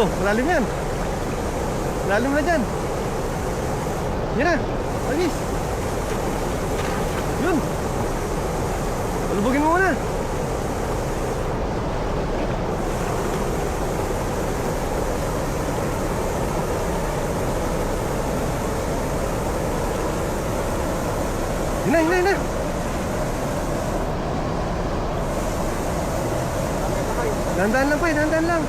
Oh, malalim yan. Malalim na dyan. Yan na. Agis. Yun. Palubugin mo muna. Yun na, yun na, yun na. Dahan-dahan lang pa eh, dahan-dahan lang.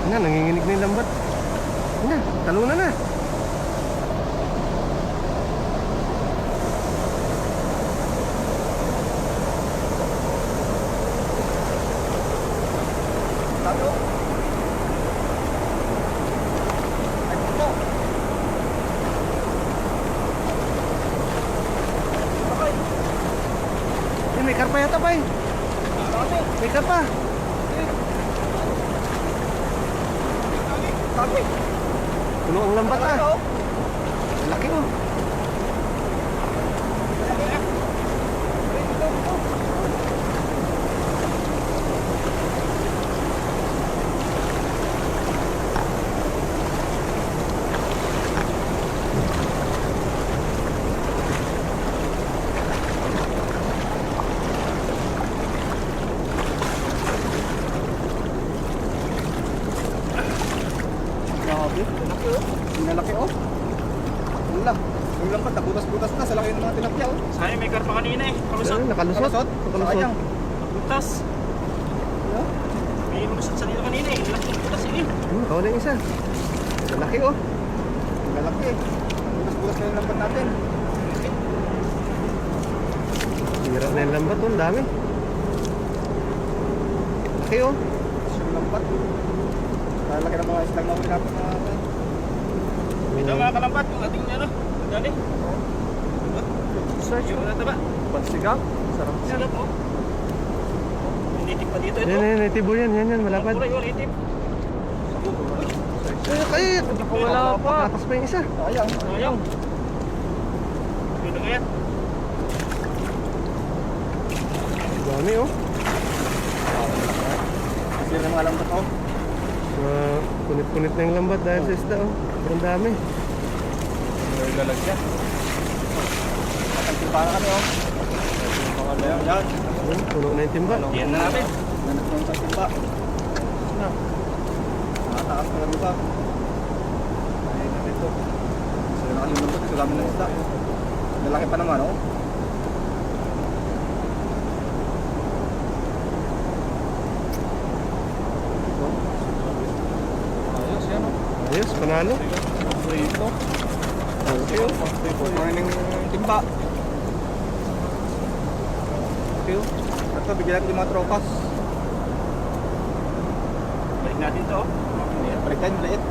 Yun na, nanginginig na yung lambat. Yun na, talunan na. May karpa yata pa eh. May karpa. Puno ang lambat ah. Laki oh. Pinalaki oh. Wala. Yung lambat, butas-butas na sa laki ng mga tilapia oh. Sayang may karpa kanina eh. Kalusot. Nakalusot. Sayang. Butas. May lumusot sa dito kanina eh. Laki butas eh. Kawala yung isa. Laki oh. Pinalaki eh. Butas-butas na yung lambat natin. Sira na yung lambat oh. Ang dami. Laki oh. Yung lambat. Laki ng mga islang na uli natin na Ito mga kalambat. Yung ating ano. Dali. Search Yung oh. nataba. Pansigaw. Sarap. Sarap oh. Nitip pa dito ito. Yan, natibo yan. Yan, malapad. Kulay yung nitip. Ay, wala pa. Tatas pa yung isa. sayang. Sayang. Dito kaya. Dami oh. Sira ng mga lambat oh. Punit-punit na yung lambat dahil sa isda oh. Ang dami. May lalag siya. Matagpipara kami oh. Yan. Yan, puno na yung timba. Yan na natin. Nanat mo yung sa timba. Nakataas na lang ba? Ay, dito. Sira na kami lambat. Sulami ng isda. Lalaki pa naman oh. Ayos yan oh. Ayos, panalo. Prito. Okay oh. Prito ng timba. Okay oh. Ito, bigyan natin yung mga tropas. Balik natin to oh. Balik tayo, maliit.